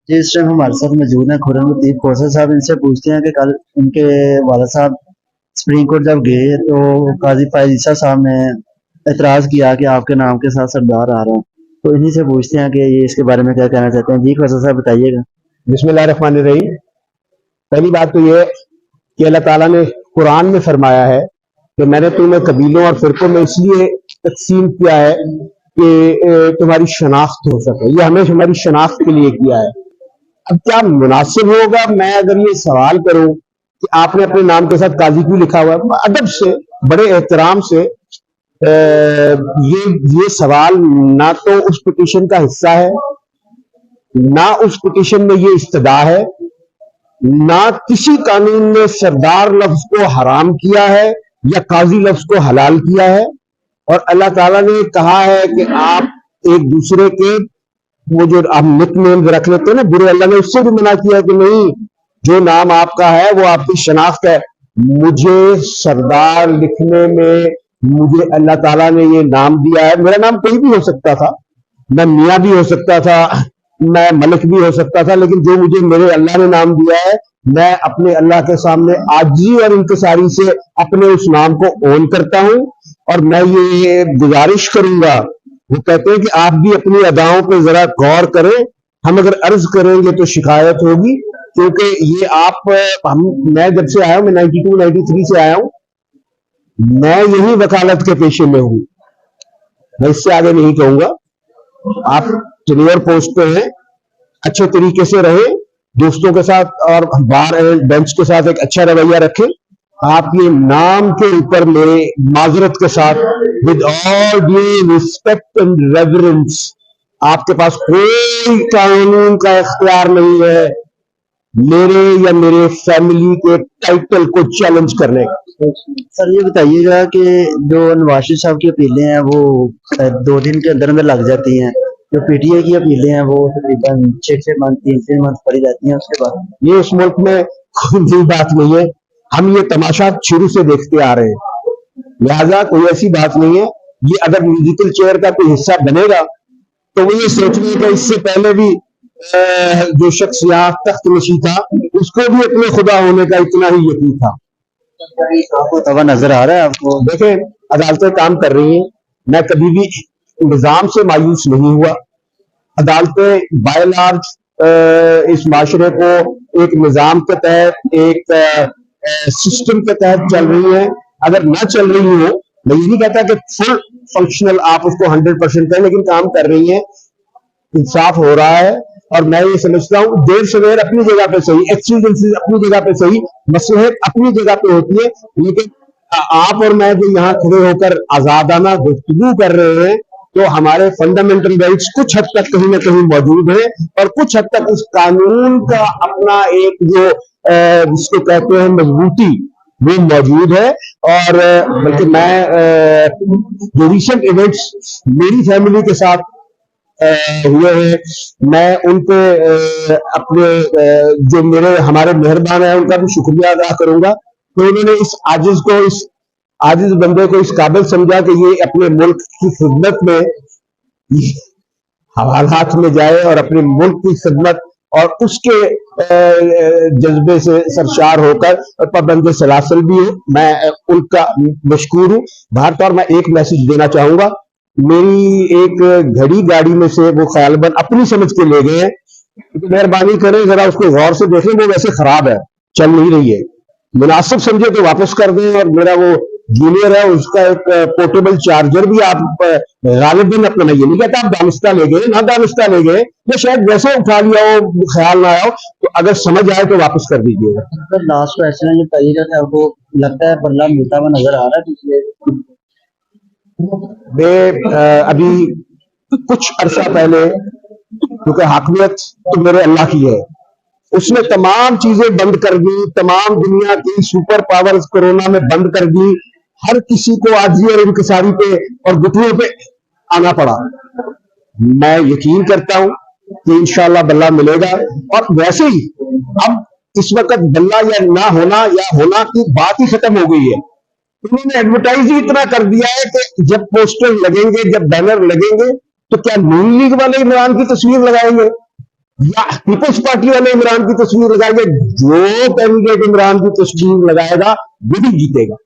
जी, इस टाइम हमारे साथ मौजूद हैं खुर्रम लतीफ़ खोसर साहब। इनसे पूछते हैं कि कल उनके वालिद साहब सुप्रीम कोर्ट जब गए तो काजी फ़ायज़ ईसा साहब ने एतराज़ किया कि आपके नाम के साथ सरदार आ रहा है। तो इन्हीं से पूछते हैं कि ये इसके बारे में क्या कहना चाहते हैं। जी खोसर साहब बताइएगा। बिस्मिल्लाहिर्रहमानिर्रहीम। पहली बात तो ये कि अल्लाह ताला ने कुरान में फरमाया है कि मैंने तुम्हें कबीलों और फिरकों में इसलिए तकसीम किया है कि तुम्हारी शनाख्त हो सके। ये हमें हमारी शनाख्त के लिए किया है। अब क्या मुनासिब होगा मैं अगर ये सवाल करूं कि आपने अपने नाम के साथ काजी क्यों लिखा हुआ है, अदब से बड़े एहतराम से ये सवाल ना तो उस पिटीशन का हिस्सा है, ना उस पिटीशन में ये इस्तदा है, ना किसी कानून ने सरदार लफ्ज को हराम किया है या काजी लफ्ज को हलाल किया है। और अल्लाह ताला ने कहा है कि आप एक दूसरे के वो जो आप निक नेम रख लेते हैं ना बुरे, अल्लाह ने उससे भी मना किया है कि नहीं, जो नाम आपका है वो आपकी शनाख्त है। मुझे सरदार लिखने में मुझे अल्लाह ताला ने ये नाम दिया है। मेरा नाम कोई भी हो सकता था, मैं मियाँ भी हो सकता था, मैं मलिक भी हो सकता था, लेकिन जो मुझे मेरे अल्लाह ने नाम दिया है, मैं अपने अल्लाह के सामने आजी और इंकिसारी से अपने उस नाम को ओन करता हूं। और मैं ये गुजारिश करूंगा, वो कहते हैं कि आप भी अपनी अदाओं पे जरा गौर करें, हम अगर अर्ज करेंगे तो शिकायत होगी। क्योंकि ये मैं जब से आया हूं, मैं 92 93 से आया हूं, मैं यही वकालत के पेशे में हूं, मैं इससे आगे नहीं कहूंगा। आप सीनियर पोस्ट पे हैं, अच्छे तरीके से रहे, दोस्तों के साथ और बार एंड बेंच के साथ एक अच्छा रवैया रखें। आप ये नाम के ऊपर मेरे माजरत के साथ with all due respect and reverence, आपके पास कोई कानून का इख्तियार नहीं है मेरे या मेरे फैमिली के टाइटल को चैलेंज करने का। सर ये बताइएगा कि जो नवाज शरीफ साहब की अपीलें हैं वो 2 दिन के अंदर अंदर लग जाती हैं, जो पीटीआई की अपीलें हैं वो तकरीबन 6 मंथ 3 मंथ पड़ी जाती हैं उसके बाद। ये इस मुल्क में कोई नई बात नहीं है, हम ये तमाशा शुरू से देखते आ रहे हैं, लिहाजा कोई ऐसी बात नहीं है। ये अगर म्यूजिकल चेयर का कोई हिस्सा बनेगा तो वो ये सोचने का इससे पहले भी जो शख्स यहाँ तख्त नशी था उसको भी अपने खुदा होने का इतना ही यकीन था। आपको तवा नजर आ रहा है आपको? देखें, अदालतें काम कर रही हैं, मैं कभी भी निजाम से मायूस नहीं हुआ। अदालतें बाय लार्ज इस माशरे को एक निजाम के तहत, एक सिस्टम के तहत चल रही है। अगर ना चल रही हो, मैं ये नहीं कहता कि फुल फंक्शनल आप उसको 100% करें, लेकिन काम कर रही है, इंसाफ हो रहा है। और मैं ये समझता हूँ देर सवेर अपनी जगह पे सही, एक्सीडेंसेस अपनी जगह पे सही, मसलहत अपनी जगह पे होती है। लेकिन आप और मैं जो यहाँ खड़े होकर आजादाना गुफ्तगू कर रहे हैं, तो हमारे फंडामेंटल राइट्स कुछ हद तक कहीं ना कहीं मौजूद है, और कुछ हद तक उस कानून का अपना एक जो जिसको कहते हैं मजबूती, वो मौजूद है। और बल्कि मैं जो रिसेंट इवेंट्स मेरी फैमिली के साथ हुए हैं, मैं उनके अपने जो मेरे हमारे मेहरबान है उनका भी शुक्रिया अदा करूंगा कि उन्होंने इस आजिज बंदे को इस काबिल समझा कि ये अपने मुल्क की खिदमत में हवालात में जाए और अपने मुल्क की खिदमत और उसके जज्बे से सरशार होकर पाबंद सलासल भी हो। मैं उनका मशकूर हूँ। भारत और मैं एक मैसेज देना चाहूंगा, मेरी एक घड़ी गाड़ी में से वो ख्यालबंद अपनी समझ के ले गए हैं, तो मेहरबानी करें जरा उसको गौर से देखें, वो वैसे खराब है, चल नहीं रही है, मुनासिब समझे तो वापस कर दें। और मेरा वो जूनियर है, उसका एक पोर्टेबल चार्जर भी आप गालिबन अपना, ये नहीं कहता आप दानिस्ता ले गए, ना दानिस्ता ले गए, या शायद वैसे उठा लिया हो, ख्याल ना आया हो, तो अगर समझ आए तो वापस कर दीजिएगा। सर लास्ट क्वेश्चन है, ये बताइएगा कि आपको लगता है बदला मिलता हुआ नजर आ रहा है पिछले? अभी कुछ अरसा पहले, क्योंकि हाकमियत तो मेरे अल्लाह की है, उसने तमाम चीजें बंद कर दी, तमाम दुनिया की सुपर पावर्स कोरोना में बंद कर दी, हर किसी को आजी और इंकिसारी पे और घुटनों पे आना पड़ा। मैं यकीन करता हूं कि इंशाअल्लाह बल्ला मिलेगा। और वैसे ही अब इस वक्त बल्ला या ना होना या होना की बात ही खत्म हो गई है। उन्होंने एडवर्टाइज ही इतना कर दिया है कि जब पोस्टर लगेंगे, जब बैनर लगेंगे, तो क्या नून लीग वाले इमरान की तस्वीर लगाएंगे? या पीपल्स पार्टी वाले इमरान की तस्वीर लगाएंगे, जो कैंडिडेट इमरान की तस्वीर लगाएगा वही जीतेगा।